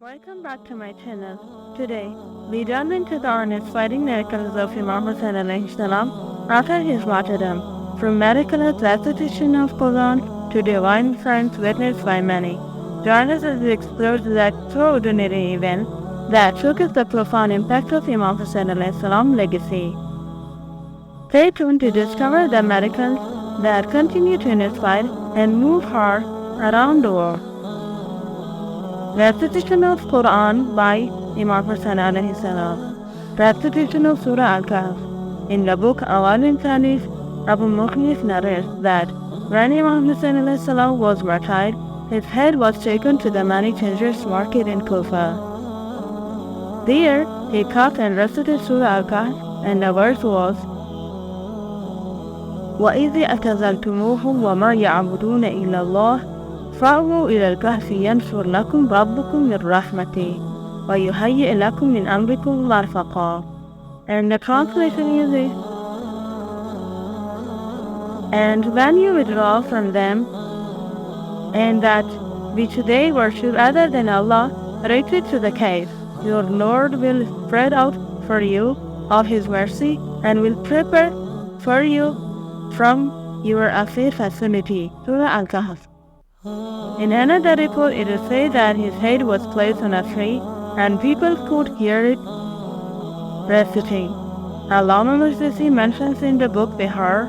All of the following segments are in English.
Welcome back to my channel. Today, we delve into the inspiring miracles of Imam Hussain alayhi salam after his martyrdom, from miraculous recitation of Quran to divine signs witnessed by many. Join us as we explore that extraordinary event that showcases the profound impact of Imam Hussain alayhi salam legacy. Stay tuned to discover the miracles that continue to inspire and move hearts around the world. Recitation of Quran by Imam Hussain alayhi salam. Recitation of Surah Al-Kahf. In the book Al-Insanis, Abu Mukhlis narrates that when Imam Hussain alayhi salam was martyred, his head was taken to the Money Changers market in Kufa. There, he cut and recited Surah Al-Kahf, and the verse was, وَإِذِ أَتَزَلْتُمُوهُمْ وَمَا يَعْبُدُونَ إِلَّا اللَّهِ فَأْوُوا إِلَى الْكَهْفِ يَنْشُرْ لَكُمْ رَبُّكُمْ مِنْ رَحْمَتِهِ وَيُهَيِّئْ لَكُمْ مِنْ أَمْرِكُمْ مَرْفَقًا. And the translation is this: and when you withdraw from them, and that which they worship other than Allah, retreat to the cave, your Lord will spread out for you of His mercy and will prepare for you from your affair facility. Surah Al-Kahf. In another report, it is said that his head was placed on a tree and people could hear it reciting. Allama Mursisi mentions in the book Bihar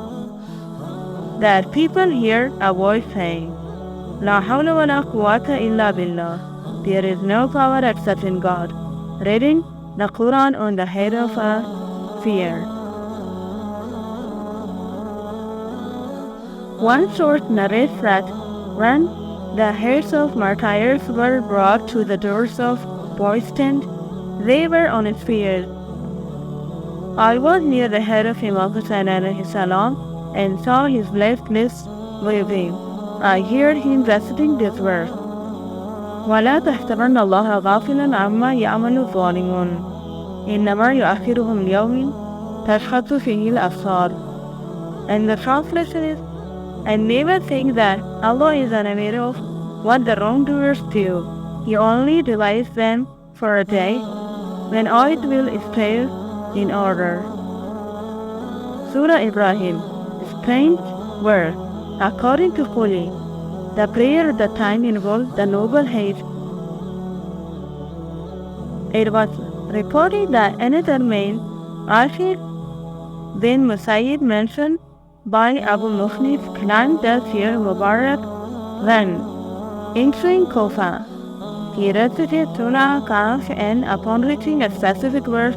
that people hear a voice saying, La hawla wa la quwwata illa billah. There is no power except in God. Reading the Quran on the head of a fear. One source narrates that when the heads of martyrs were brought to the doors of boys' tent, they were on its feet. I was near the head of Imam Hussain alayhi salam and saw his left wrist waving. I heard him reciting this verse, وَلَا تَحْسَبَنَّ اللَّهَ غَافِلًا عَمَّا يَعْمَلُ الظَّالِمُونَ إِنَّمَا يُؤَخِّرُهُمْ لِيَوْمٍ تَشْخَصُ فِيهِ الْأَبْصَارُ. And the translation is, and never think that Allah is unaware of what the wrongdoers do. He only delays them for a day when eyes will stay in order. Surah Ibrahim, strange verse. According to Quli, the prayer at the time involved the noble hate. It was reported that another man, Ashir bin Musayyib, mentioned by Abu Mukhlis, climbed the Sir Mubarak when entering Kufa. He recited Surah Al-Kahf and upon reaching a specific verse,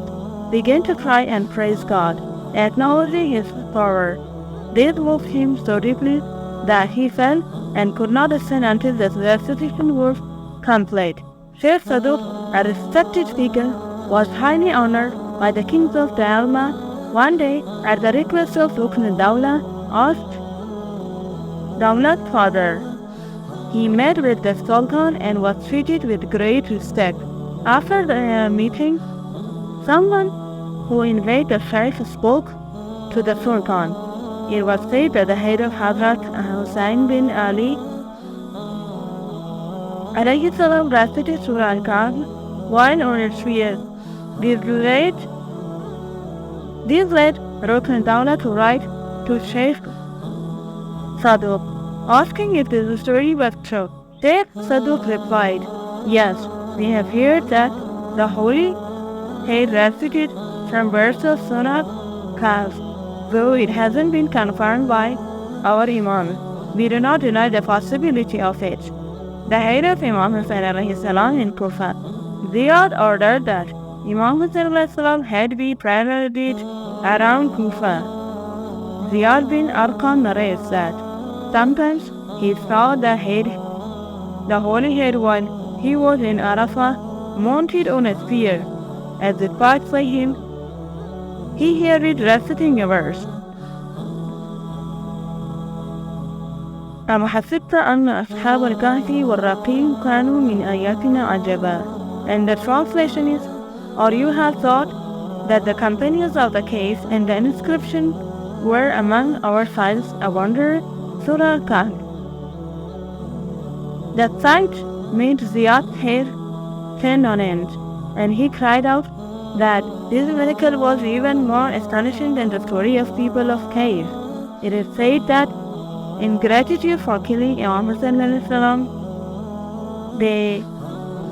began to cry and praise God, acknowledging His power. This moved him so deeply that he fell and could not stand until the recitation was complete. Sheikh Saduq, a respected figure, was highly honored by the kings of the Alma. One day, at the request of Rukn Dawla, asked Dawlat's father. He met with the Sultan and was treated with great respect. After the meeting, someone who invited the Sheikh spoke to the Sultan. It was said that the head of Hazrat Hussain bin Ali alayhi salam recited Surah Al-Kahf while on its feet. This led Rukn Dawla to write to Sheikh Saduq, asking if this story was true. Sheikh Saduq replied, yes, we have heard that the Holy Head recited some verses of Surah Al-Kahf, though it hasn't been confirmed by our Imam. We do not deny the possibility of it. The head of Imam Hussain alayhi salam in Kufa, they had ordered that Imam Hussain alayhi salam had be paraded around Kufa. Ziyad bin Arqam narrates that sometimes he saw the holy head while he was in Arafah, mounted on a spear. As it passed by him, he heard it reciting a verse. أَمْ حَسِبْتَ أَنَّ أَصْحَابَ الْكَهْفِ وَالرَّقِيمِ كَانُوا مِنْ آيَاتِنَا عَجَبًا. And the translation is, or you have thought that the companions of the cave and the inscription were among our signs a wonder. Surah Al-Kahf. The sight made Ziyad's hair stand on end. And he cried out that this miracle was even more astonishing than the story of people of cave. It is said that in gratitude for killing Imam Hussain, the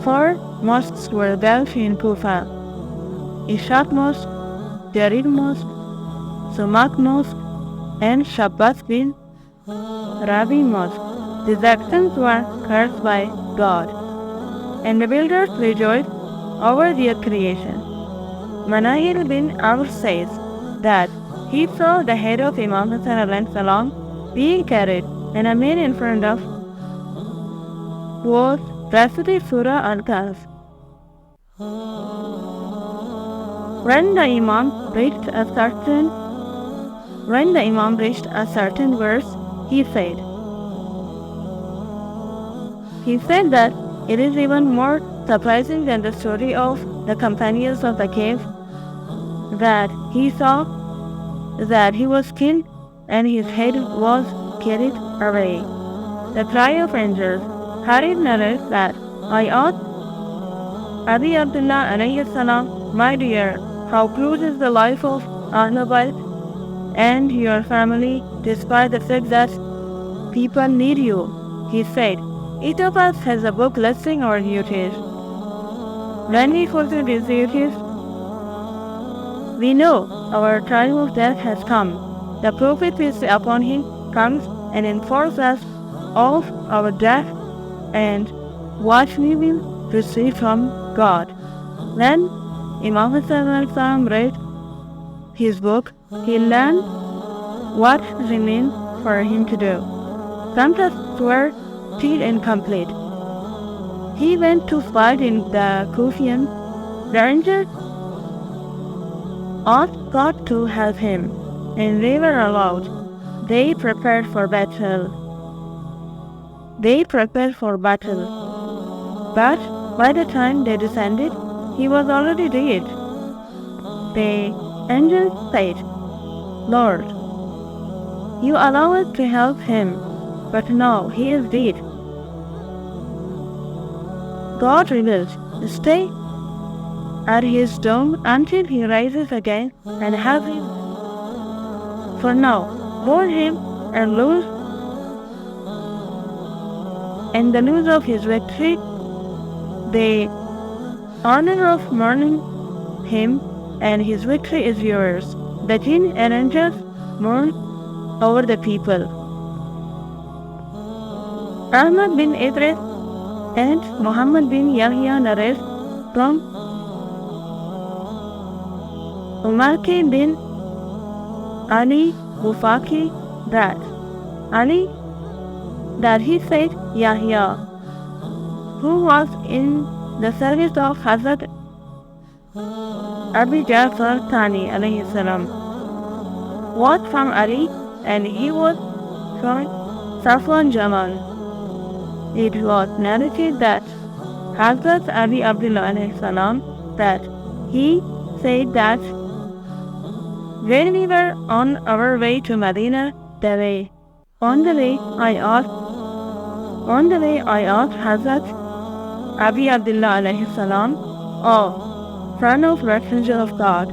4 mosques were built in Kufa: Ishaq Mosque, Jarid Mosque, Sumak Mosque, and Shabbas bin Rabi Mosque. These actions were cursed by God, and the builders rejoiced over their creation. Manahil bin Amr says that he saw the head of Imam Hussain being carried, and a man in front of was reciting Surah Al-Kahf. When the Imam reached a certain verse, he said that it is even more surprising than the story of the companions of the cave, that he saw that he was killed and his head was carried away. The cry of angels. Harith narrates that I asked Abi Abdullah alayhi salam, my dear, how close is the life of Ahlul Bayt and your family, despite the fact that people need you? He said, each of us has a book listing our duties. When we fulfill these duties, we know our time of death has come. The Prophet, peace be upon him, comes and informs us of our death and what we will receive from God. When Imam Hussain read his book, he learned what remained for him to do. Some tasks were still incomplete. He went to fight in the Kufian. The angel asked God to help him, and they were allowed. They prepared for battle. But by the time they descended, he was already dead. The angel said, Lord, you allow us to help him, but now he is dead. God revealed, stay at his tomb until he rises again and have him. For now, mourn him and the news of his victory, the honor of mourning him and his victory is yours. The jinn and angels mourn over the people. Ahmad bin Idris and Muhammad bin Yahya narrate from Umarki bin Ali Bufaki that he said Yahya, who was in the service of Hazrat Abi Jafar Thani alayhi salam, was from Ali and he was from Safwan Jamal. It was narrated that Hazrat Abi Abdullah alayhi salam that he said that when we were on our way to Medina, on the way I asked Hazrat Abi Abdullah alayhi salam, oh, son of messenger of God,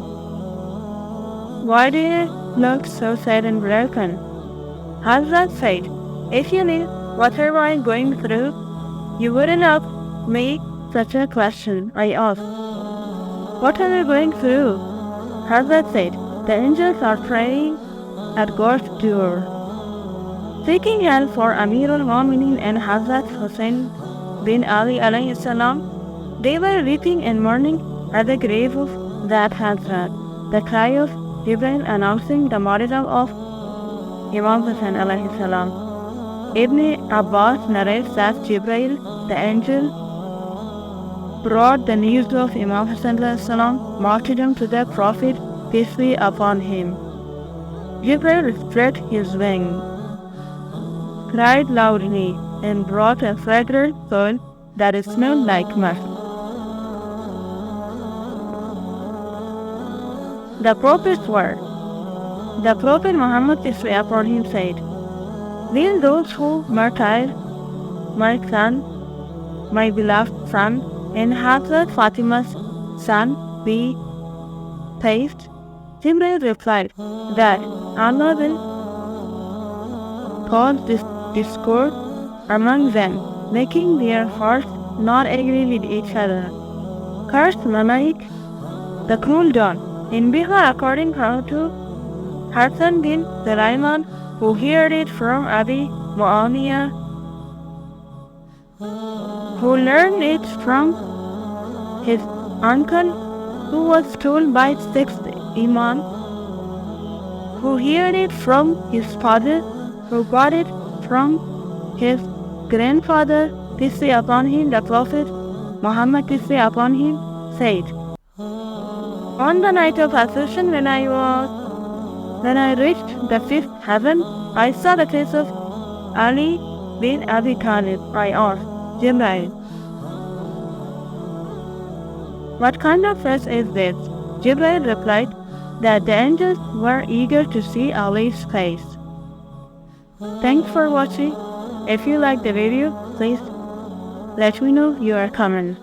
why do you look so sad and broken? Hazrat said, if you knew whatever I am going through, you wouldn't ask me such a question. I asked, what are you going through? Hazrat said, the angels are praying at God's door, seeking help for Amir al-Mu'minin and Hazrat Hussain bin Ali alayhi salam. They were weeping and mourning at the grave of that Hazrat. The cry of Jibril announcing the martyrdom of Imam Hussain alayhi salam. Ibn Abbas narrates that Jibril, the angel, brought the news of Imam Hussain alayhi salam martyrdom to the Prophet, peace be upon him. Jibril spread his wings, cried loudly, and brought a fragrant soil that smelled like musk. The Prophet's word. The Prophet Muhammad, peace be upon him, said, will those who martyr my son, my beloved son, in Hazrat Fatima's son be placed, Jibreel replied that Allah will cause this discord among them, making their hearts not agree with each other. Cursed Mamaik, the cruel dawn. In Bihar, according to Hassan bin Sulaiman, who heard it from Abi Muawiyah, who learned it from his uncle, who was told by sixth Imam, who heard it from his father, who got it from his grandfather, peace be upon him, the Prophet Muhammad, peace be upon him, said, on the night of ascension, when I reached the fifth heaven, I saw the face of Ali bin Abi Talib. I asked Jibreel, what kind of face is this? Jibreel replied that the angels were eager to see Ali's face. Thanks for watching. If you like the video, please let me know your comment.